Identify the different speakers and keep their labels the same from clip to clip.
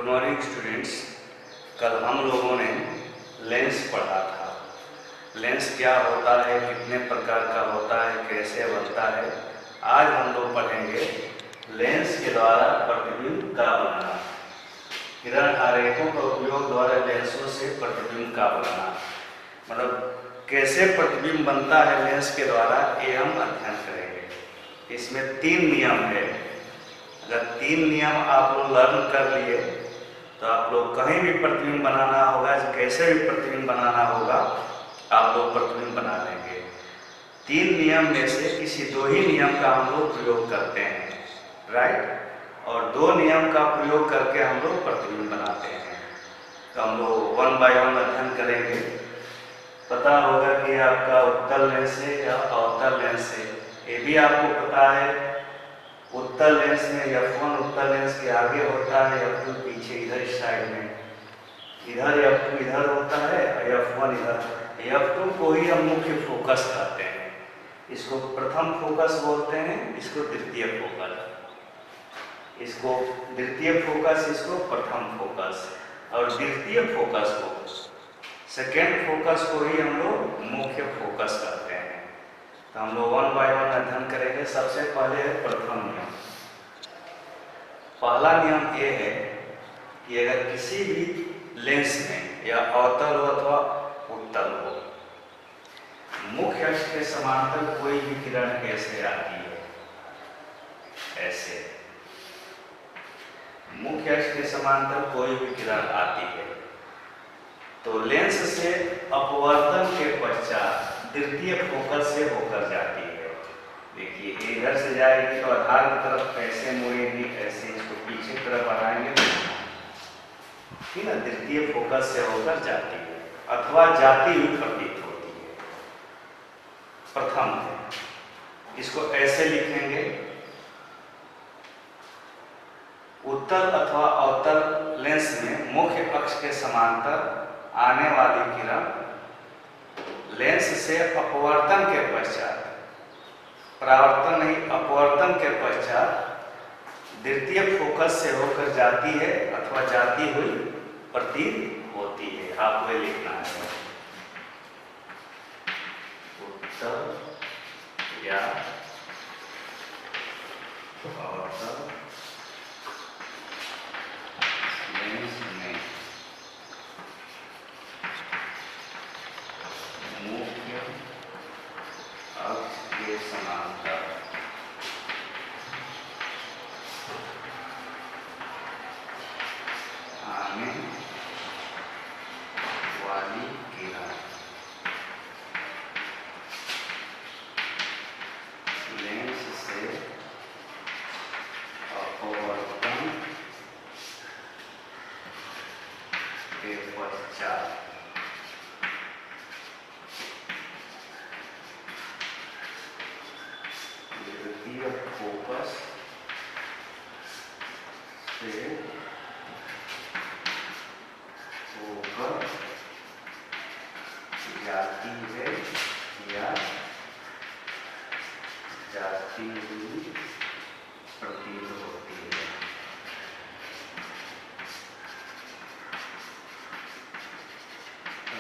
Speaker 1: Good morning students. कल हम लोगों ने लेंस पढ़ा था। लेंस क्या होता है, कितने प्रकार का होता है, कैसे बनता है। आज हम लोग पढ़ेंगे लेंस के द्वारा प्रतिबिंब का बनाना, किरण आरेखों का उपयोग द्वारा लेंसों से प्रतिबिंब का बनाना, मतलब कैसे प्रतिबिंब बनता है लेंस के द्वारा, ये हम अध्ययन करेंगे। इसमें 3 नियम है। अगर 3 नियम आप लोग लर्न कर लिए तो आप लोग कहीं भी प्रतिबिंब बनाना होगा, कैसे भी प्रतिबिंब बनाना होगा, आप लोग प्रतिबिंब बना लेंगे। 3 नियम में से किसी 2 ही नियम का हम लोग प्रयोग करते हैं, राइट, और 2 नियम का प्रयोग करके हम लोग प्रतिबिंब बनाते हैं। तो हम लोग 1 बाय 1 अध्ययन करेंगे। पता होगा कि आपका उत्तल लेंस है या अवतल लेंस है, ये भी आपको पता है। उत्तल लेंस में F1 उत्तल लेंस के आगे होता है, F2 पीछे इधर साइड में, इधर F2 इधर होता है और F1 इधर। F2 को ही हम मुख्य फोकस कहते हैं। इसको प्रथम फोकस बोलते हैं, इसको द्वितीय फोकस, इसको द्वितीय फोकस, इसको प्रथम फोकस, और द्वितीय फोकस को, सेकेंड फोकस को ही हम लोग मुख्य फोकस कहते हैं। तो हम लोग 1 बाय 1 अध्ययन करेंगे। सबसे पहले है प्रथम नियम। पहला नियम ये है कि अगर किसी भी लेंस में या अवतल हो अथवा उत्तल हो, मुख्य अक्ष के समांतर कोई भी किरण ऐसे आती है, ऐसे मुख्य अक्ष के समांतर कोई भी किरण आती है, तो लेंस से अपवर्तन के पश्चात द्वितीय फोकस से होकर जाती है। देखिए इधर से जाएगी तो आधार की तरफ ऐसे मुड़ेगी, ऐसे इसको पीछे की तरफ बढ़ाएंगे, ठीक है, द्वितीय फोकस से होकर जाती है अथवा जाती हुई प्रतीत होती है। प्रथम इसको ऐसे लिखेंगे, उत्तल अथवा अवतल लेंस में मुख्य अक्ष के समांतर आने वाली किरण लेंस से अपवर्तन के पश्चात, परावर्तन नहीं, अपवर्तन के पश्चात द्वितीय फोकस से होकर जाती है अथवा जाती हुई प्रतीत होती है। आप वही लिखना है, उत्तल या अवतल लेंस में मुख्य अक्ष के समांतर आने वाली किरण लेंस से अपवर्तन के पश्चात द्वितीय फोकस से होकर जाती है या जाती हुई प्रतीत होती है।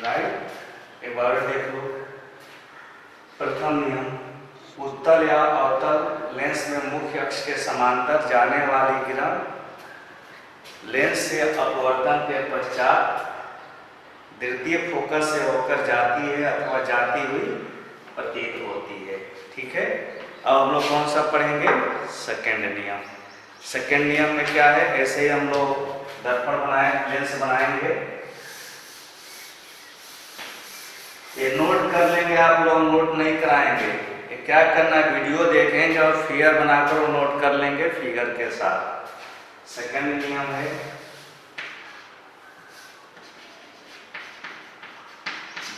Speaker 1: राइट, एक बार देख लो। प्रथम नियम, उत्तल या अवतल लेंस में मुख्य अक्ष के समांतर जाने वाली किरण लेंस से अपवर्तन के पश्चात द्वितीय फोकस से होकर जाती है अथवा जाती हुई प्रतीत होती है। ठीक है, अब हम लोग कौन सा पढ़ेंगे? सेकेंड नियम। सेकेंड नियम में क्या है, ऐसे ही हम लोग दर्पण लेंस बनाएंगे। ये नोट कर लेंगे आप लोग, नोट नहीं कराएंगे। ये क्या करना है, वीडियो देखेंगे और फिगर बनाकर नोट कर लेंगे फिगर के साथ। सेकंड नियम है,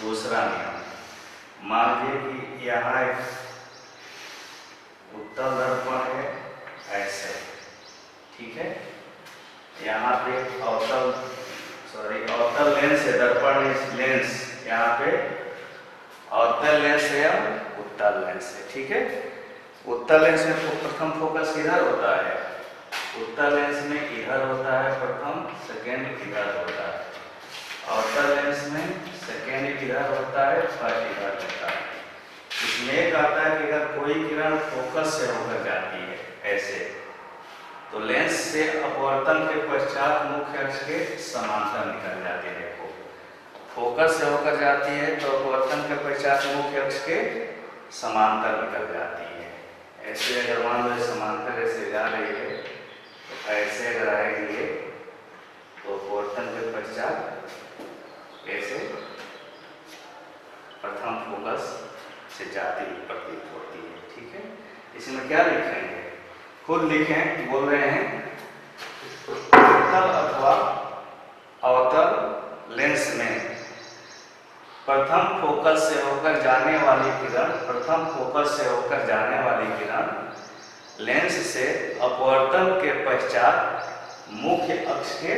Speaker 1: दूसरा नियम, मान लीजिए कि यहाँ एक उत्तल दर्पण है ऐसे, ठीक है, यहाँ पे अवतल लेंस है, दर्पण लेंस, यहाँ पे अवतल लेंस है या उत्तल लेंस है। ठीक है, उत्तल लेंस में प्रथम फोकस किधर होता है, उत्तल लेंस में इधर होता है प्रथम, सेकेंड इधर होता है। अवतल लेंस में सेकेंड इधर होता है, फर्स्ट इधर होता है। इसमें एक आता है कि अगर कोई किरण फोकस से होकर जाती है ऐसे, तो लेंस से अपवर्तन के पश्चात मुख्य अक्ष के समांतर निकल जाती है। देखो, फोकस से होकर जाती है तो अपवर्तन के पश्चात मुख्य अक्ष के समांतर निकल जाती है। ऐसे अगर मान लो समांतर ऐसे जा रही है, तो ऐसे अगर आएंगे तो अपवर्तन के पश्चात ऐसे प्रथम फोकस से जाती हुई प्रतीत होती है। ठीक है, इसमें क्या लिखेंगे, खुद लिखें। बोल रहे हैं उत्तल अथवा अवतल लेंस में प्रथम फोकस से होकर जाने वाली किरण, प्रथम फोकस से होकर जाने वाली किरण लेंस से अपवर्तन के पश्चात मुख्य अक्ष के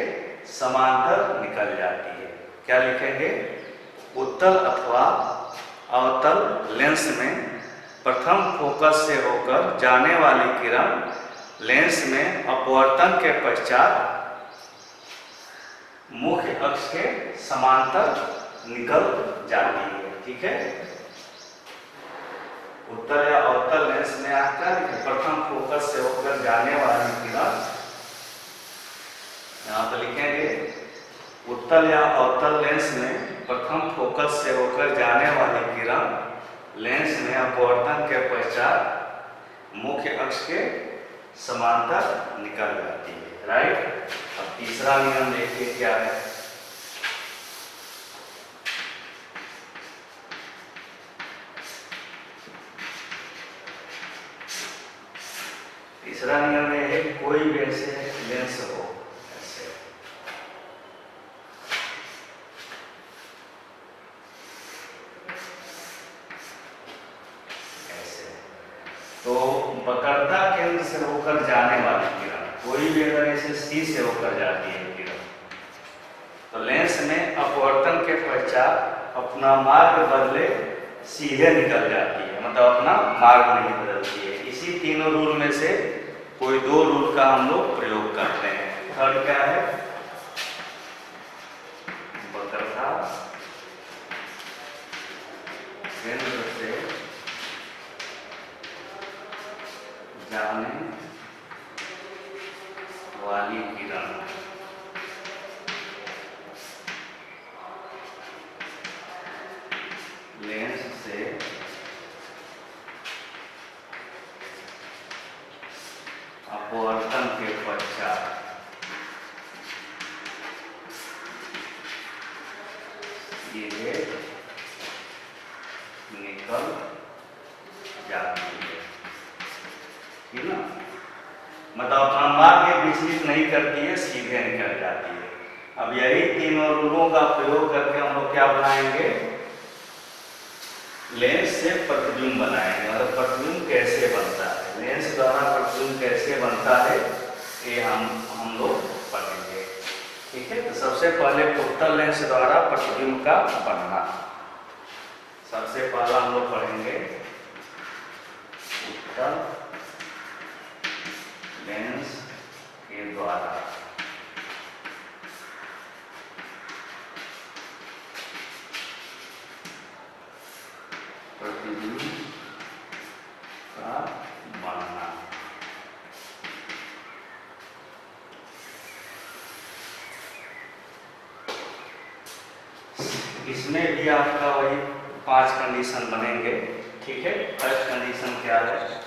Speaker 1: समांतर निकल जाती है। क्या लिखेंगे, उत्तल अथवा अवतल लेंस में प्रथम फोकस से होकर जाने वाली किरण लेंस में अपवर्तन के पश्चात मुख्य अक्ष के समांतर निकल जाती है। ठीक है, उत्तल या अवतल लेंस में आकर प्रथम फोकस से होकर जाने वाली किरण, यहाँ पर लिखेंगे उत्तल या अवतल लेंस में प्रथम फोकस से होकर जाने वाली किरण लेंस में अपवर्तन के पश्चात मुख्य अक्ष के समांतर निकल जाती है। राइट। अब तीसरा नियम देखिए क्या है। तीसरा नियम है कोई भी ऐसे लेंस हो, ऐसे ऐसे, तो वक्रता केंद्र से होकर जाने वाली किरण, कोई भी अगर ऐसे सी से होकर जाती है किरण, तो लेंस में अपवर्तन के पश्चात अपना मार्ग बदले सीधे निकल जाती है, मतलब अपना मार्ग नहीं बदलती है। इसी तीनों रूल में से कोई दो रूल का हम लोग प्रयोग करते हैं। थर्ड क्या है, वक्रता केंद्र से जाने वाली किरण लेंस से अपवर्तन के पश्चात सीधे निकल जाती है। ठीक ना, मतलब अपना मार्ग विचलित नहीं करती है, सीधे निकल जाती है। अब यही तीनों रूलों का प्रयोग करके हम लोग क्या बनाएंगे, लेंस से प्रतिबिंब बनाएंगे। मतलब प्रतिबिंब कैसे बनता है, लेंस द्वारा प्रतिबिंब कैसे बनता है, ये हम लोग पढ़ेंगे। ठीक है, तो सबसे पहले उत्तल लेंस द्वारा प्रतिबिंब का बनना, सबसे पहला हम लोग पढ़ेंगे उत्तल लेंस के द्वारा प्रतिबिंब का बनना। इसमें भी आपका वही 5 कंडीशन बनेंगे। ठीक है, फर्स्ट कंडीशन क्या है,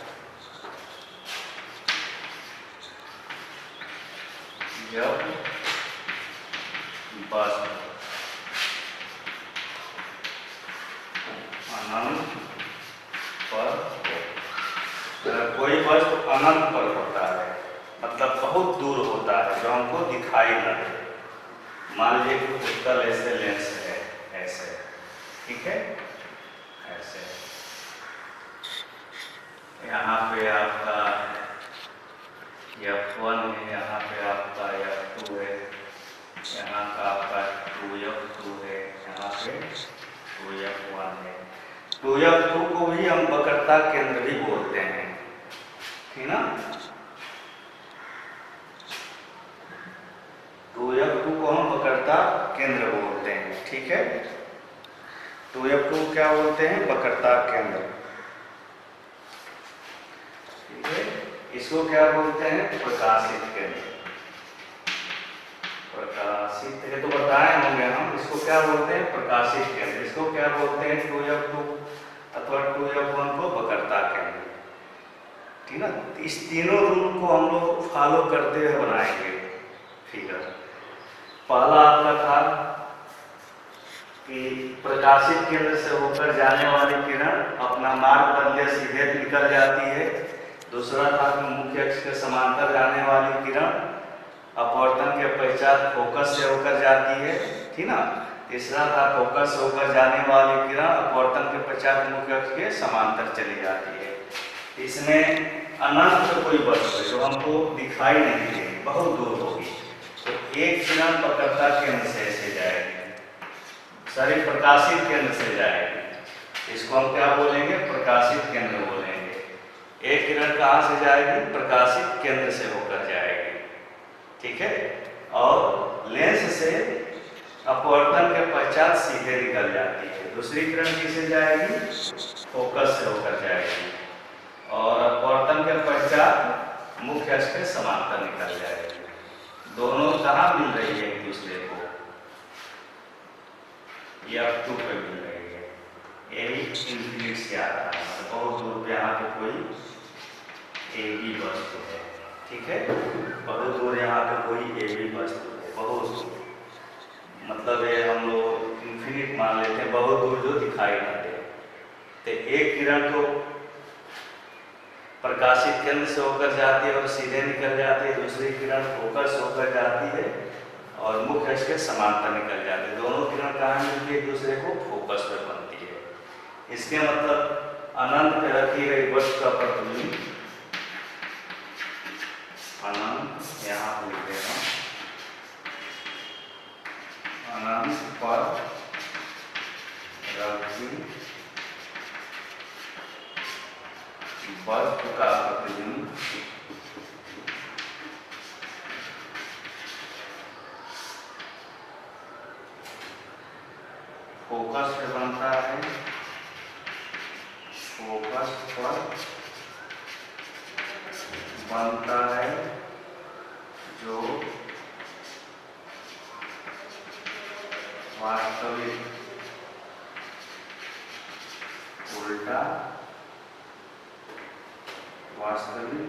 Speaker 1: जब वस्तु अनंत पर हो, अगर कोई वस्तु अनंत पर होता है, मतलब बहुत दूर होता है, जो हमको दिखाई न दे। मान लीजिए कि उत्तल ऐसे लेंस है, ऐसे, ठीक है, ऐसे यहाँ पे आपका F1 है, यहाँ पे आपका F2 है, यहाँ का आपका 2F2 है, यहाँ पे 2F1 है। 2F2 को भी हम वक्रता केंद्र भी बोलते हैं, ठीक ना। वक्रता केंद्र बोलते हैं। ठीक है, 2F2 क्या बोलते हैं? वक्रता केंद्र। ठीक है, इसको क्या बोलते हैं? प्रकाशित केंद्र। प्रकाशित है तो बताए होंगे हम, इसको क्या बोलते हैं? प्रकाशित केंद्र। इसको क्या बोलते हैं? 2F2 अथवा 2F1 को वक्रता केंद्र। ठीक है, इस तीनों रूल को हम लोग फॉलो करते हुए बनाएंगे फिगर। पहला आपका था कि प्रकाशित केंद्र से होकर जाने वाली किरण अपना मार्ग बदले सीधे निकल जाती है। दूसरा था कि मुख्य अक्ष के समांतर जाने वाली किरण अपवर्तन के पश्चात फोकस से होकर जाती है। ठीक ना। तीसरा था फोकस से होकर जाने वाली किरण अपवर्तन के पश्चात मुख्य अक्ष के समांतर चली जाती है। इसमें अनंत कोई वस्तु जो हमको दिखाई नहीं देगी, बहुत दूर होगी, तो एक किरण वक्रता केंद्र से ऐसे जाएगी, सारी प्रकाशित केंद्र से जाएगी। इसको हम क्या बोलेंगे? प्रकाशित केंद्र बोलेंगे। एक किरण कहाँ से जाएगी? प्रकाशित केंद्र से होकर जाएगी। ठीक है, और लेंस से अपवर्तन के पश्चात सीधे निकल जाती है। दूसरी किरण किससे जाएगी? फोकस से होकर जाएगी, और अपवर्तन के पश्चात मुख्य अक्ष के समांतर निकल जाएगी। दोनों कहाँ मिल रही है? एक दूसरे को F2 पे मिल रही है। यही इंफिनिट से आ रहा है, बहुत दूर पे यहाँ पे कोई AB वस्तु है। ठीक है, बहुत दूर यहाँ पे कोई AB वस्तु है, बहुत दूर, मतलब ये हम लोग इंफिनिट मान लेते हैं, बहुत दूर जो दिखाई न दे। तो एक किरण तो प्रकाशित केंद्र से होकर जाती है और सीधे निकल जाती है, दूसरी किरण फोकस होकर जाती है और मुख्य अक्ष के समांतर निकल जाती है। दोनों किरण कहाँ मिलती है? एक दूसरे को फोकस पर बनती है। इसके मतलब अनंत पे रखी गई वस्तु का प्रतिबिंब, अनंत यहाँ पे लिख देना, अनंत पर रखी वस्तु का प्रतिबिंब फोकस पे बनता है, फोकस पर बनता है, जो वास्तविक उल्टा, वास्तविक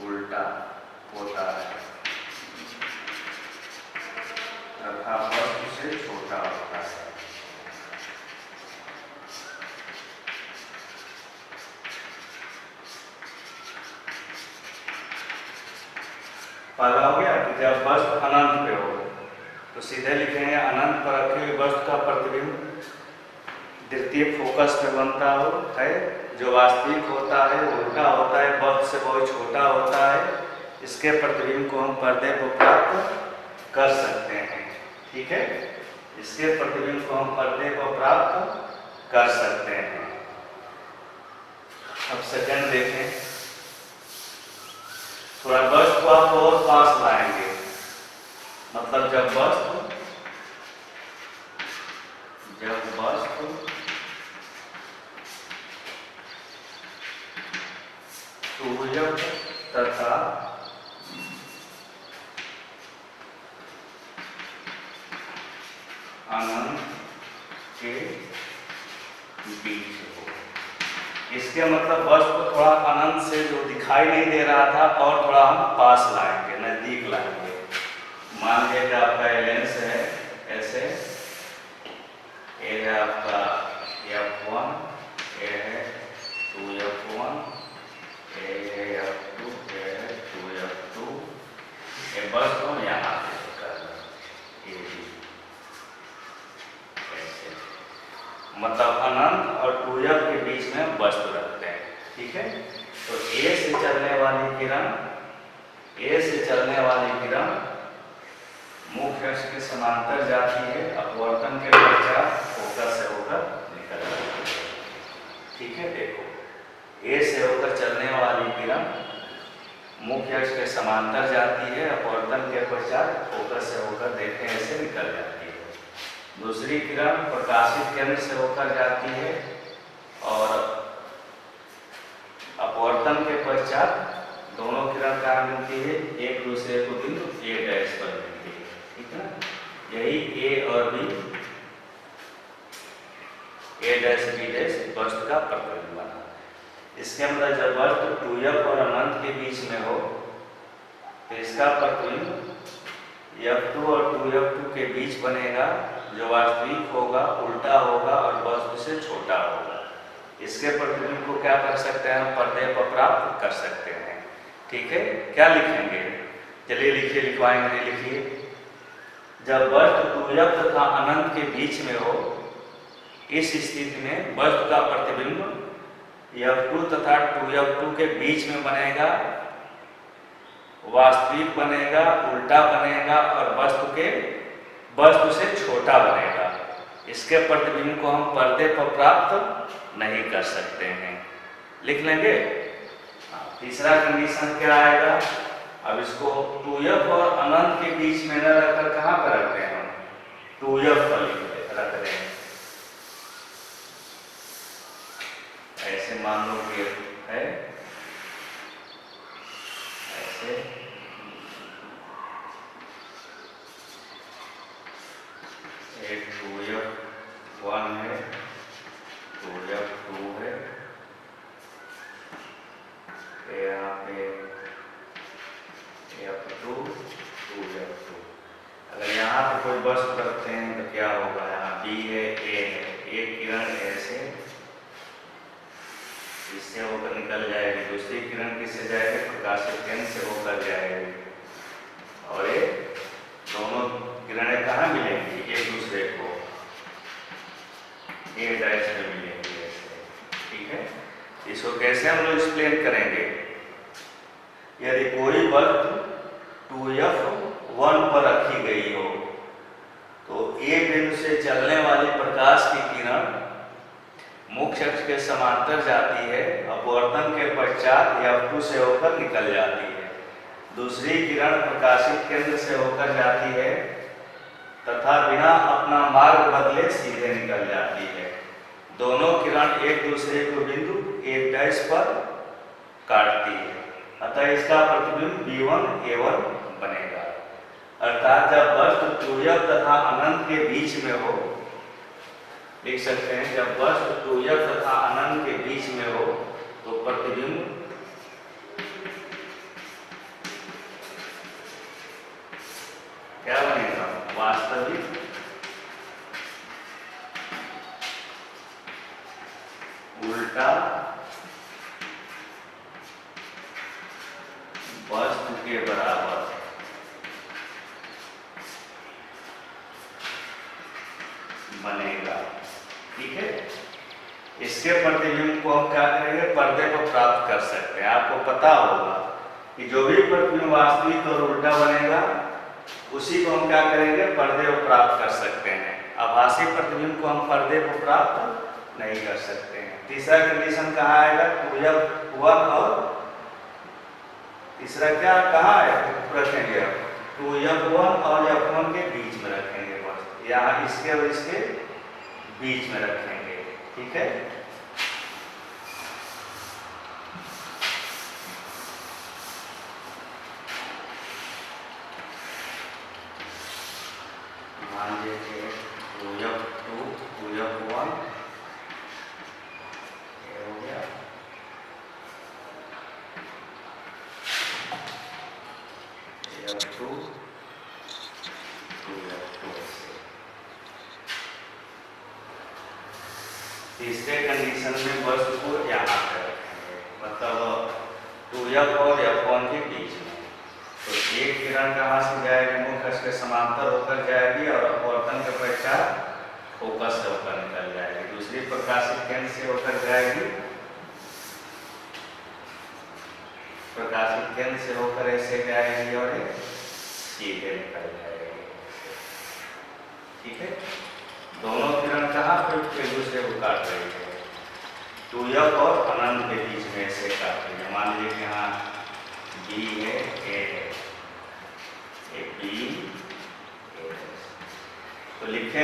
Speaker 1: उल्टा होता है तथा वस्तु से छोटा होता है। पहला हो गया कि जब वस्तु अनंत पे हो तो सीधे लिखेंगे अनंत पर रखी हुई वस्तु का प्रतिबिंब द्वितीय फोकस पे बनता हो है, जो वास्तविक होता है, उल्टा होता है, वस्तु से बहुत छोटा होता है। इसके प्रतिबिंब को हम पर्दे को प्राप्त कर सकते हैं। ठीक है, इसके प्रतिबिंब को हम पर्दे को प्राप्त कर सकते हैं। अब सेकंड देखें, थोड़ा वस्तु को आप और पास लाएंगे, मतलब जब वस्तु सूर्य तथा अनंत के बीच हो। इसके मतलब वस्तु थोड़ा अनंत से जो दिखाई नहीं दे रहा था और थोड़ा हम पास लाएंगे, नजदीक लाएंगे। मान लीजिए कि आपका लेंस है ऐसे, ये है आपका F1, ये है 2F1, ये है F2, ये है 2F2। ये बस को यहाँ पे करना, ये भी ऐसे, मतलब अनंत और 2F के बीच में वस्तु रखते हैं। ठीक है, तो A से चलने वाली किरण मुख्य अक्ष के समांतर जाती है, अपवर्तन के पश्चात फोकस से होकर निकल जाती है। ठीक है, देखो A से होकर चलने वाली किरण मुख्य अक्ष के समांतर जाती है, अपवर्तन के पश्चात फोकस से होकर देखें ऐसे निकल जाती है। दूसरी किरण प्रकाशित केंद्र से होकर जाती है और अपवर्तन के पश्चात दोनों किरण कहाँ मिलती है, एक दूसरे को बिंदु A डैश पर मिलती है, ठीक है ना। यही A और B, A dash B dash वस्तु का प्रतिबिंब बना। इसके मतलब जब वस्तु 2F और अनंत के बीच में हो तो इसका प्रतिबिंब F2 और 2F2 के बीच बनेगा, जो वास्तविक होगा, उल्टा होगा और वस्तु से छोटा होगा। इसके प्रतिबिंब को क्या कर सकते हैं, हम पर्दे पर प्राप्त कर सकते हैं, ठीक है। क्या लिखेंगे, चलिए लिखिए, लिखवाएंगे, लिखिए। जब वस्तु 2F तथा अनंत के बीच में हो, इस स्थिति में वस्तु का प्रतिबिंब F2 तथा 2F2 के बीच में बनेगा, वास्तविक बनेगा, उल्टा बनेगा और वस्तु से छोटा बनेगा। इसके प्रतिबिंब को हम पर्दे पर प्राप्त नहीं कर सकते हैं, लिख लेंगे। तीसरा कंडीशन क्या आएगा, अब इसको 2F और अनंत के बीच में न रखकर कहाँ पर रखते हैं, हम 2F पर रख रहे हैं। ऐसे मान लो कि है ऐसे, एक 2F1 है, 2F2 है, यहाँ पे F2 2F2। अगर यहाँ पे कोई वस्तु रखते हैं तो क्या होगा, यहाँ B है, A है, एक किरण ऐसे इससे होकर निकल जाएगी, दूसरी किरण किससे जाएगी, प्रकाशित केंद्र से होकर जाएगी और ये दोनों किरणें कहाँ मिलेंगी, एक दूसरे को A डैश में मिलेंगी ऐसे, ठीक है। इसको कैसे हम लोग एक्सप्लेन करेंगे, यदि कोई वस्तु 2F1 पर रखी गई हो तो A बिंदु से चलने वाली प्रकाश की किरण मुख्य अक्ष के समांतर जाती है, अपवर्तन के पश्चात F2 से होकर निकल जाती है। दूसरी किरण प्रकाशित केंद्र से होकर जाती है तथा बिना अपना मार्ग बदले सीधे निकल जाती है। दोनों किरण एक दूसरे को बिंदु A डैश पर काटती है, अतः इसका प्रतिबिंब B1 A1 बनेगा। अर्थात जब वस्तु 2F तथा अनंत के बीच में हो, लिख सकते हैं, जब वस्तु 2F तथा अनंत के बीच में हो तो प्रतिबिंब क्या बनेगा, वास्तविक, उल्टा वस्तु के बराबर बनेगा, ठीक है। इसके प्रतिबिंब को हम क्या करेंगे, पर्दे पर प्राप्त कर सकते हैं। आपको पता होगा कि जो भी प्रतिबिंब वास्तविक और उल्टा बनेगा उसी को हम क्या करेंगे, पर्दे पर प्राप्त कर सकते हैं। आभासी प्रतिबिंब को हम पर्दे पर प्राप्त नहीं कर सकते हैं। तीसरा कंडीशन कहाँ आएगा, 2F1 और तीसरा क्या कहाँ है, रखेंगे 2F1 और F1 के बीच में रखेंगे, बस यहाँ इसके और इसके बीच में रखेंगे, ठीक है। मान लीजिए 2F2 2F1 हो गया, F2 2F2। तीसरे कंडीशन में वस्तु को यहाँ पे रखेंगे, मतलब 2F और F1 के बीच में। तो एक किरण कहाँ से जाएगी, मुख्य अक्ष के समांतर होकर जाएगी और अपवर्तन के पश्चात फोकस से होकर निकल जाएगी। दूसरी प्रकाशित केंद्र से होकर जाएगी, प्रकाशित केंद्र से होकर ऐसे जाएगी और सीधे निकल जाएगी, ठीक है। दोनों किरण कहाँ पर एक दूसरे को काट रही है, 2F और अनंत के बीच में ऐसे काट रही है। मान लीजिए यहाँ B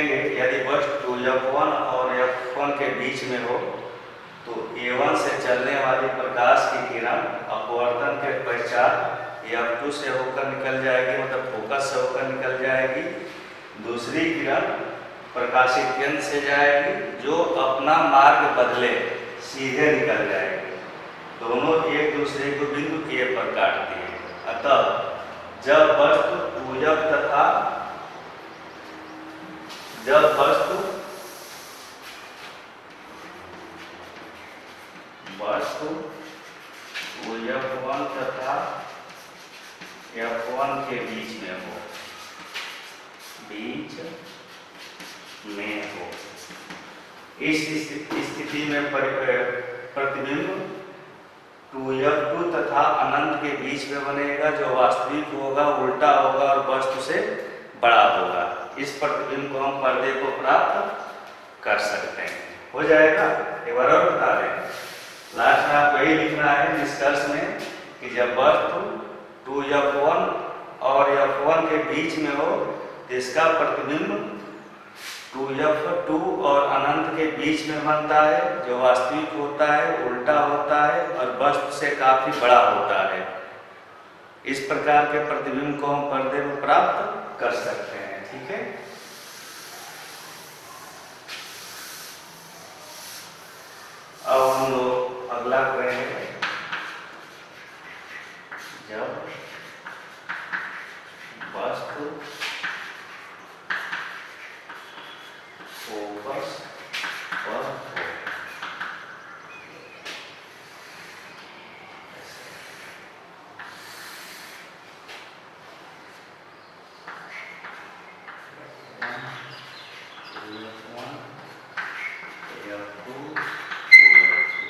Speaker 1: लिखेंगे यदि वस्तु F1 और F1 के बीच में हो तो A1 से चलने वाली प्रकाश की किरण अपवर्तन के पश्चात F2 से होकर निकल जाएगी, मतलब फोकस से होकर निकल जाएगी। दूसरी किरण प्रकाशित केंद्र से जाएगी जो अपना मार्ग बदले सीधे निकल जाएगी। दोनों एक दूसरे को बिंदु A पर काटती हैं। अतः जब वस्तु पूजक तथा F1 तथा F1 के बीच में हो, इस स्थिति में प्रतिबिंब 2F2 तथा अनंत के बीच में बनेगा, जो वास्तविक होगा, उल्टा होगा और वस्तु से बड़ा होगा। इस प्रतिबिंब को हम पर्दे को प्राप्त कर सकते हैं। हो जाएगा। एक बार और बता दें, लास्ट में आपको यही लिखना है निष्कर्ष में कि जब वस्तु 2F1 और F1 के बीच में हो तो इसका प्रतिबिंब 2F2 और अनंत के बीच में बनता है, जो वास्तविक होता है, उल्टा होता है और वस्तु से काफी बड़ा होता है। इस प्रकार के प्रतिबिंब को हम पर्दे में प्राप्त कर सकते हैं। ठीक है। अब हम लोग अगला करेंगे, जब वस्तु फोकस पर हो।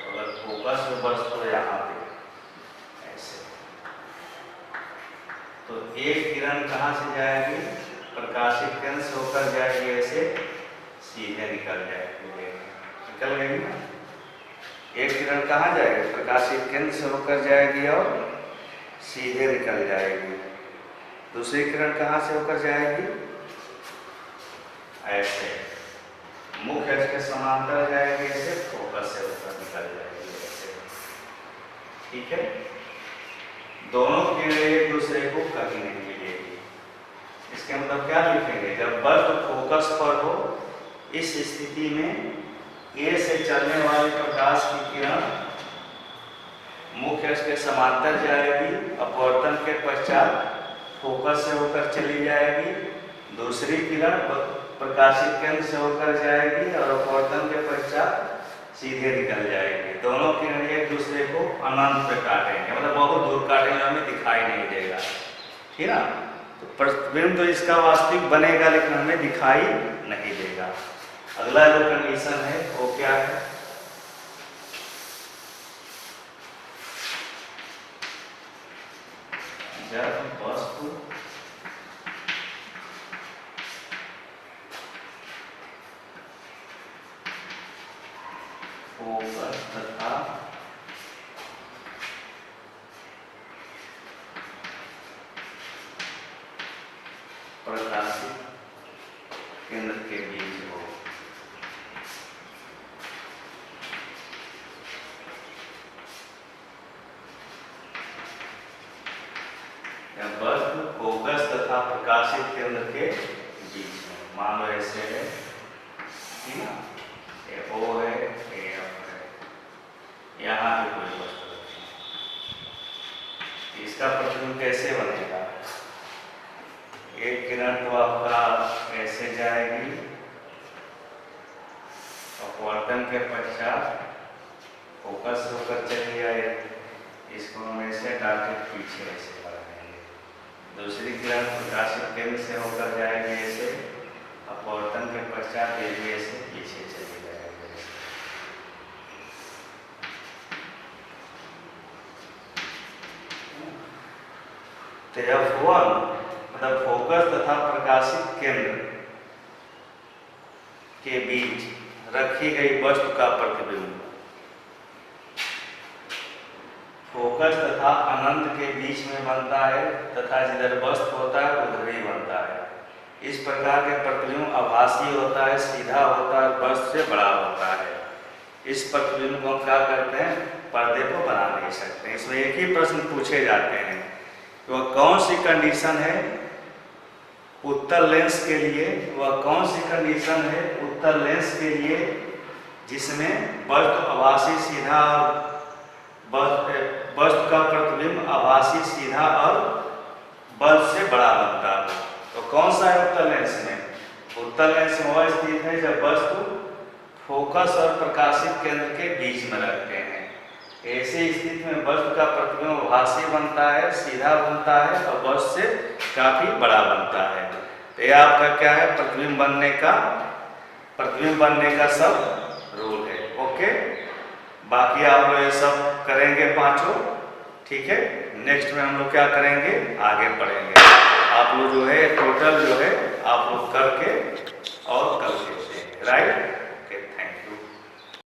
Speaker 1: अगर फोकस वस्तु यहाँ पे ऐसे, तो एक किरण कहाँ से जाएगी? प्रकाशित केंद्र से होकर जाएगी, ऐसे सीधे निकल जाएगी। निकल गई ना। एक किरण कहाँ जाएगी? प्रकाशित केंद्र से होकर जाएगी और सीधे निकल जाएगी। दूसरी किरण कहाँ से होकर जाएगी? ऐसे मुख्य अक्ष के समांतर जाएगी, ऐसे फोकस से होकर निकल जाएगी, ऐसे। ठीक है। दोनों किरणें एक दूसरे को कहीं नहीं मिलेगी। इसके मतलब क्या लिखेंगे? जब वस्तु फोकस पर हो, इस स्थिति में A से चलने वाली प्रकाश की किरण मुख्य अक्ष के समांतर जाएगी, अपवर्तन के पश्चात फोकस से होकर चली जाएगी। दूसरी किरण प्रकाशित केंद्र से होकर जाएगी और अपवर्तन के पश्चात सीधे निकल जाएगी। दोनों किरण एक दूसरे को अनंत पे काटेंगे, मतलब बहुत दूर काटेंगे, हमें दिखाई नहीं देगा। ठीक है ना। तो प्रतिबिंब तो इसका वास्तविक बनेगा लेकिन हमें दिखाई नहीं देगा। अगला जो कंडीशन है वो क्या है? जब वस्तु फोकस तथा प्रकाशित केंद्र के बीच हो। वस्तु फोकस तथा प्रकाशित केंद्र के बीच में, मान लो ऐसे है, ठीक है, ये O है, ये F है, यहाँ पे कोई वस्तु रखी, इसका प्रतिबिंब कैसे बनेगा? एक किरण तो आपका ऐसे जाएगी, अपवर्तन के पश्चात फोकस होकर चली जाएगी, इसको हम ऐसे डालकर पीछे ऐसे बढ़ाएंगे। दूसरी किरण प्रकाशित केंद्र से होकर जाएगी, ऐसे अपवर्तन के पश्चात ये भी ऐसे पीछे चली जाएगी। तो F1 मतलब फोकस तथा प्रकाशित केंद्र के बीच रखी गई वस्तु का प्रतिबिंब फोकस तथा अनंत के बीच में बनता है, तथा जिधर वस्तु होता है उधर ही बनता है। इस प्रकार के प्रतिबिंब आभासी होता है, सीधा होता है, वस्तु से बड़ा होता है। इस प्रतिबिंब को हम क्या करते हैं, पर्दे को बना नहीं सकते। इसमें एक ही प्रश्न पूछे जाते हैं, वह कौन सी कंडीशन है उत्तल लेंस के लिए, वह कौन सी कंडीशन है उत्तल लेंस के लिए जिसमें वस्तु आभासी सीधा और वस्तु का प्रतिबिंब आभासी सीधा और वस्तु से बड़ा बनता है। तो कौन सा है उत्तल लेंस में? उत्तल लेंस में वह स्थित है जब वस्तु फोकस और प्रकाशित केंद्र के बीच में रखते हैं। ऐसी स्थिति में वस्तु का प्रतिबिंब आभासी बनता है, सीधा बनता है और वस्तु से काफी बड़ा बनता है। तो ये आपका क्या है, प्रतिबिंब बनने का सब रूल है। ओके, बाकी आप लोग ये सब करेंगे पांचों, ठीक है। नेक्स्ट में हम लोग क्या करेंगे, आगे पढ़ेंगे। आप लोग जो है टोटल जो है आप लोग करके और कर लीजिए, राइट।